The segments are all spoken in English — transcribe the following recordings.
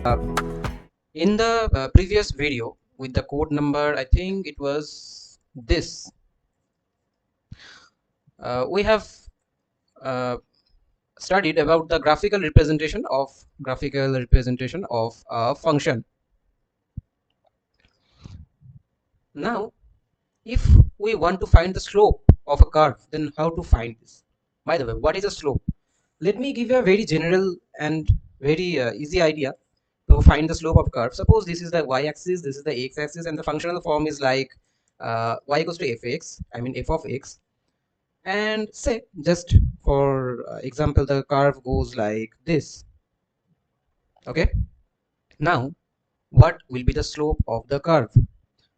Uh, in the previous video with the code number, I think it was this, we have uh, studied about the graphical representation of a function. Now, if we want to find the slope of a curve, then how to find this? By the way, what is a slope? Let me give you a very general and very easy idea to find the slope of a curve. Suppose this is the y-axis, this is the x-axis, and the functional form is like y equals to fx, I mean f of x. And say, just for example, the curve goes like this. Okay. Now, what will be the slope of the curve?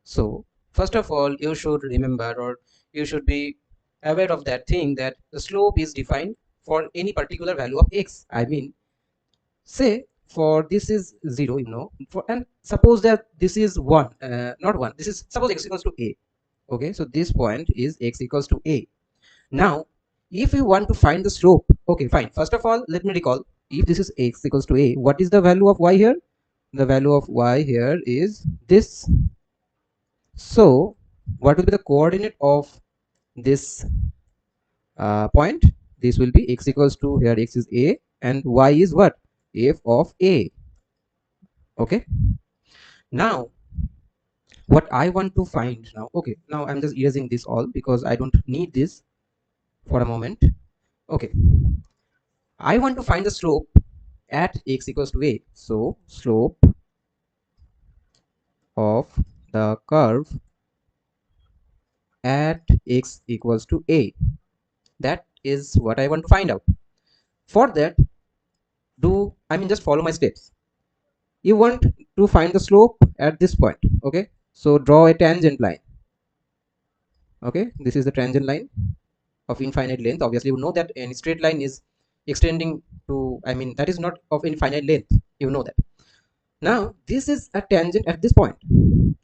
So, first of all, you should remember, or you should be aware of that thing, that the slope is defined for any particular value of x. I mean, say for this is 0, for, and suppose that this is 1, not 1, this is, suppose x equals to a. Okay, so this point is x equals to a. Now, if you want to find the slope, okay, fine, first of all, let me recall, if this is x equals to a, what is the value of y here? The value of y here is this. So what will be the coordinate of this point? This will be x equals to, here x is a and y is what? F of a. Okay, now what I want to find now, okay, now I'm just erasing this all because I don't need this for a moment. Okay, I want to find the slope at x equals to a. So slope of the curve at x equals to a, that is what I want to find out. For that, just follow my steps. You want to find the slope at this point. Okay, so draw a tangent line. Okay, this is the tangent line of infinite length. Obviously, you know that any straight line is extending to, that is not of infinite length, you know that. Now this is a tangent at this point,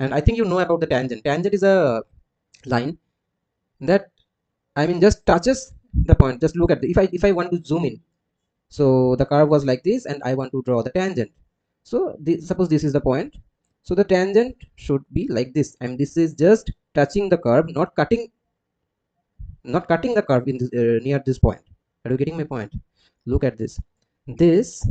and I think you know about the tangent. Tangent is a line that, just touches the point. Just look at the, if I want to zoom in, so the curve was like this and I want to draw the tangent. So suppose this is the point, so the tangent should be like this, and this is just touching the curve, not cutting the curve in this, near this point. Are you getting my point? Look at this. This,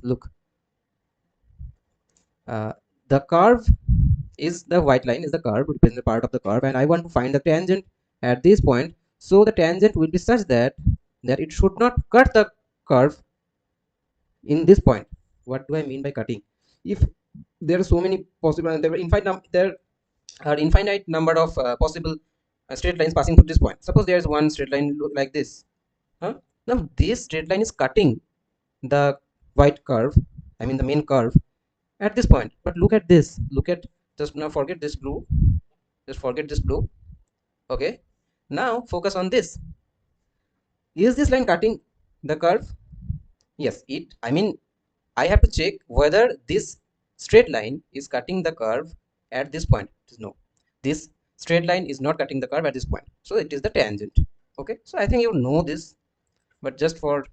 look, the curve is, the white line is the curve, represents the part of the curve, and I want to find the tangent at this point. So the tangent will be such that it should not cut the curve in this point. What do I mean by cutting? If there are so many possible, there are infinite number of possible straight lines passing through this point. Suppose there is one straight line look like this. Huh? Now this straight line is cutting the white curve, the main curve at this point. But look at this. Look at, just now forget this blue. Just forget this blue. Okay. Now focus on this. Is this line cutting the curve? Yes. I have to check whether this straight line is cutting the curve at this point. No, this straight line is not cutting the curve at this point. So it is the tangent. Okay, so I think you know this, but just for,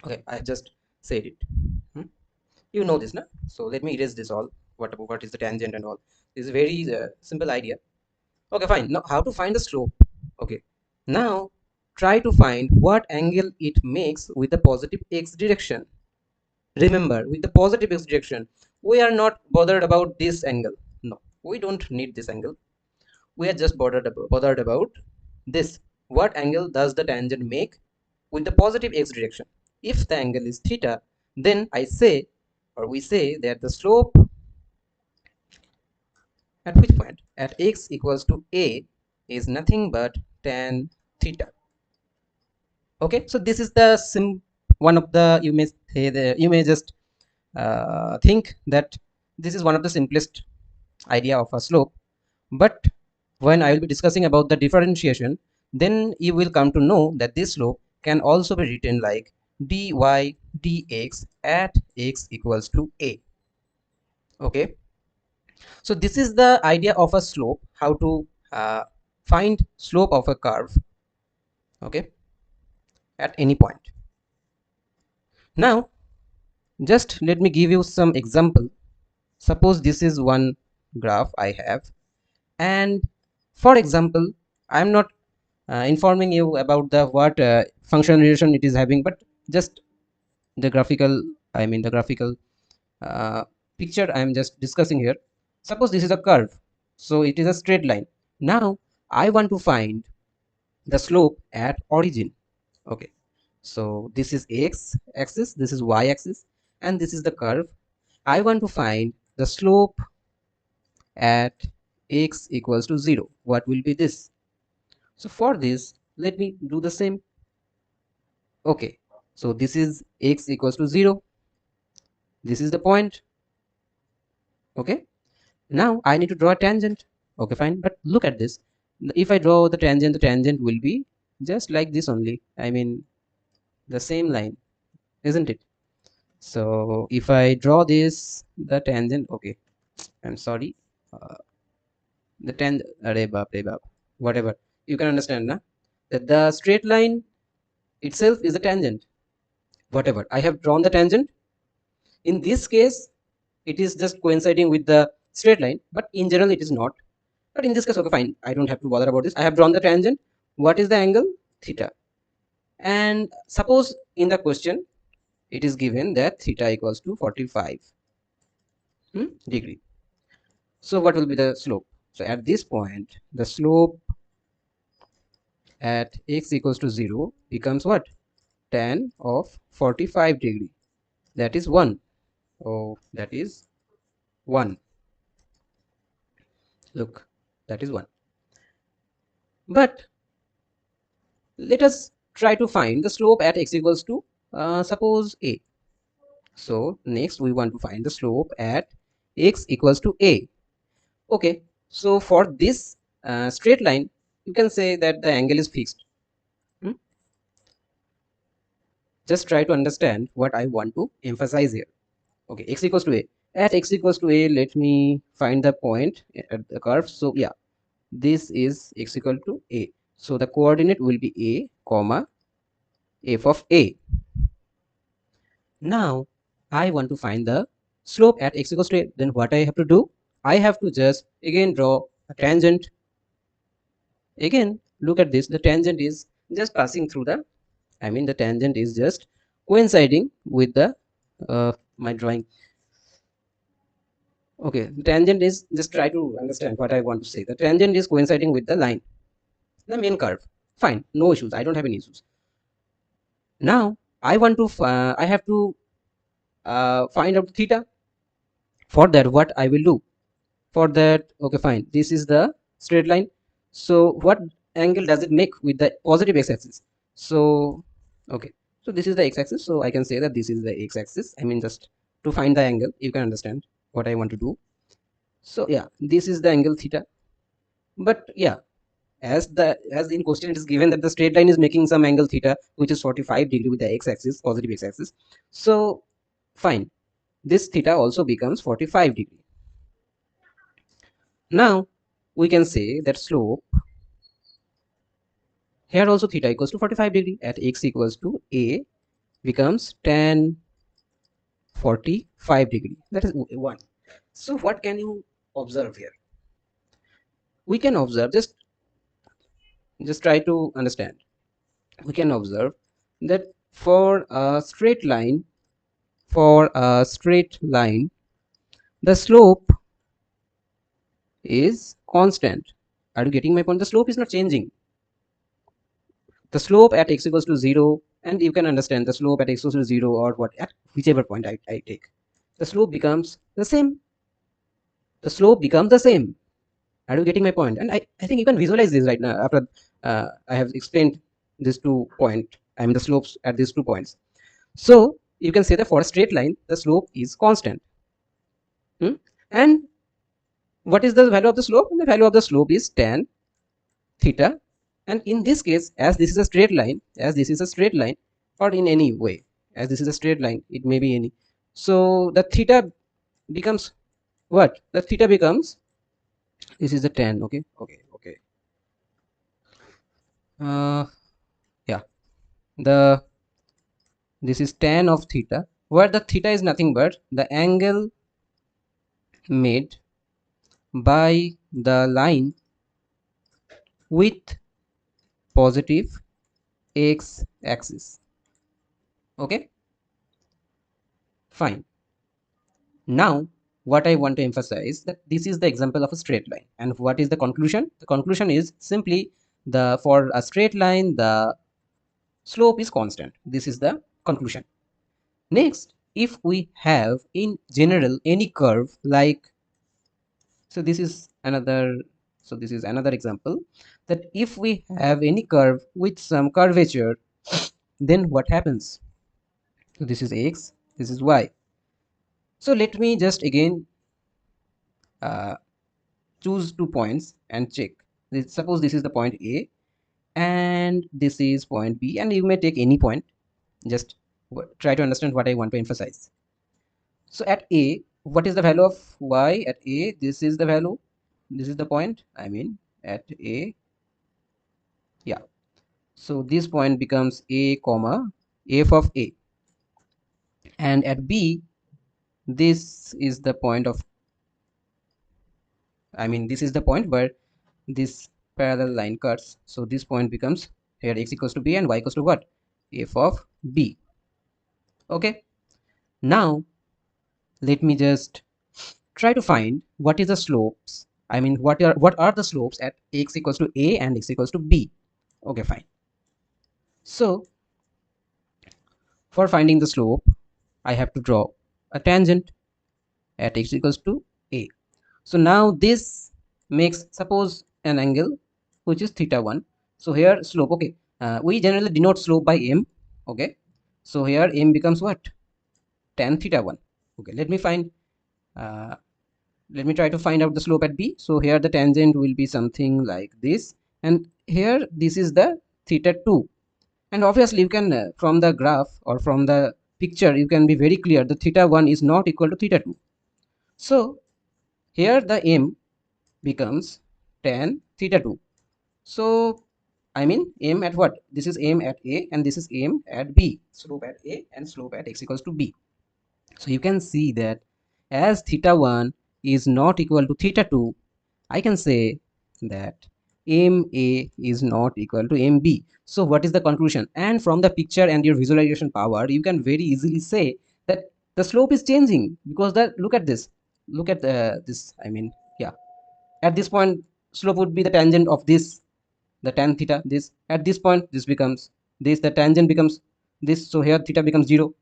okay, I just said it. Hmm? You know this, na? So let me erase this all. What is the tangent and all? This is a very simple idea. Okay, fine. Now how to find the slope? Okay, now try to find what angle it makes with the positive x direction. Remember, with the positive x direction, we are not bothered about this angle. No, we don't need this angle. We are just bothered about this. What angle does the tangent make with the positive x direction? If the angle is theta, then I say, or we say, that the slope at which point? At x equals to a is nothing but tan theta. Okay, so this is the one of the, you may say, you may just think that this is one of the simplest idea of a slope, but when I will be discussing about the differentiation, then you will come to know that this slope can also be written like dy dx at x equals to a. Okay, so this is the idea of a slope, how to find slope of a curve, okay, at any point. Now Just let me give you some example. Suppose this is one graph I have, and for example, I'm not informing you about the what function relation it is having, but just the graphical, I mean the graphical uh, picture I am just discussing here. Suppose this is a curve, so it is a straight line. Now I want to find the slope at origin. Okay, so this is x axis, this is y axis, and this is the curve. I want to find the slope at x equals to 0. What will be this? So for this, let me do the same. Okay, so this is x equals to 0. This is the point. Okay, now I need to draw a tangent. Okay, fine, but look at this. If I draw the tangent will be just like this only. I mean, the same line, isn't it? So if I draw this, the tangent, okay, I'm sorry, uh, the tangent, whatever, you can understand now that the straight line itself is a tangent. Whatever, I have drawn the tangent. In this case, it is just coinciding with the straight line, but in general it is not. But in this case, okay, fine, I don't have to bother about this. I have drawn the tangent. What is the angle? Theta. And suppose in the question it is given that theta equals to 45 degree. So what will be the slope? So at this point, the slope at x equals to 0 becomes what? Tan of 45 degree. That is 1. Oh, that is 1. Look, that is 1. But let us try to find the slope at x equals to suppose a. So next we want to find the slope at x equals to a. Okay, so for this straight line, you can say that the angle is fixed. Just try to understand what I want to emphasize here. Okay, x equals to a. At x equals to a, let me find the point at the curve. So yeah, this is x equal to a. So the coordinate will be a comma f of a. Now I want to find the slope at x equals to a. Then what I have to do? I have to just again draw a tangent. Again, look at this. The tangent is just passing through the, I mean the tangent is just coinciding with the my drawing. Okay, the tangent is, just try to understand what I want to say. The tangent is coinciding with the line, the main curve. Fine, no issues. I don't have any issues. Now I want to I have to find out theta. For that, what I will do? For that, okay, fine. This is the straight line. So what angle does it make with the positive x-axis? So okay, so this is the x-axis. So I can say that this is the x-axis. I mean, just to find the angle, you can understand what I want to do. So yeah, this is the angle theta. But yeah, as in question it is given that the straight line is making some angle theta which is 45 degree with the x-axis, positive x-axis. So fine, this theta also becomes 45 degree. Now we can say that slope here also theta equals to 45 degree at x equals to a becomes tan 45 degree. That is 1. So what can you observe here? We can observe, just try to understand. We can observe that for a straight line, the slope is constant. Are you getting my point? The slope is not changing. The slope at x equals to 0, and you can understand the slope at x equals to 0 or what, at whichever point I take, the slope becomes the same. The slope becomes the same. Are you getting my point? And I think you can visualize this right now after I have explained these 2 points. I mean the slopes at these 2 points. So you can say that for a straight line, the slope is constant. And what is the value of the slope? The value of the slope is tan theta. And in this case, as this is a straight line, or in any way, as this is a straight line, it may be any. So the theta becomes what? The theta becomes, this is the tan. Okay. Yeah. This is tan of theta. where the theta is nothing but the angle made by the line with positive x axis. Okay, fine. Now what I want to emphasize that this is the example of a straight line, and what is the conclusion? The conclusion is simply the for a straight line the slope is constant. This is the conclusion. Next, if we have in general any curve like, so this is another example, that if we have any curve with some curvature, then what happens? So this is x, this is y. So let me just again uh, choose 2 points and check. Suppose this is the point A and this is point B, and you may take any point. Just try to understand what I want to emphasize. So at A, what is the value of y at A? This is the value. This is the point. I mean at A, yeah. So this point becomes A comma f of A, and at B, this is the point of, I mean this is the point where this parallel line cuts. So this point becomes here x equals to b and y equals to what? F of b. Okay. Now let me just try to find what is the slopes. I mean what are the slopes at x equals to a and x equals to b. Okay, fine. So for finding the slope, I have to draw a tangent at x equals to a. So now this makes, suppose, an angle which is theta 1. So here slope, okay, we generally denote slope by m. Okay, so here m becomes what? Tan theta 1. Okay, uh, let me try to find out the slope at b. So here the tangent will be something like this, and here this is the theta 2. And obviously you can from the graph or from the picture you can be very clear the theta 1 is not equal to theta 2. So here the m becomes tan theta 2. So I mean m at what? This is m at a and this is m at b. Slope at a and slope at x equals to b. So you can see that as theta 1 is not equal to theta 2, I can say that MA is not equal to MB. So what is the conclusion? And from the picture and your visualization power, you can very easily say that the slope is changing, because that, look at this. Look at this. I mean, yeah. At this point, slope would be the tangent of this, the tan theta. This at this point, this becomes this. The tangent becomes this. So here theta becomes 0.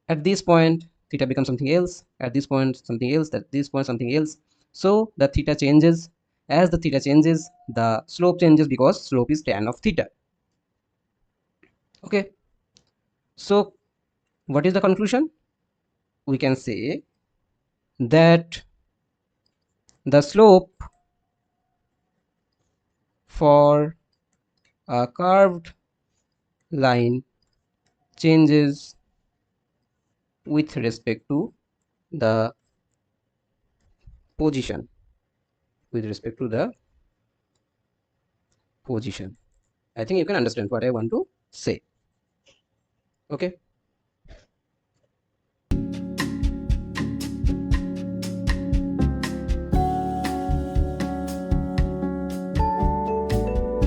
At this point theta becomes something else, at this point something else, at this point something else. So the theta changes. As the theta changes, the slope changes, because slope is tan of theta. Okay, so what is the conclusion? We can say that the slope for a curved line changes with respect to the position, with respect to the position. I think you can understand what I want to say. Okay,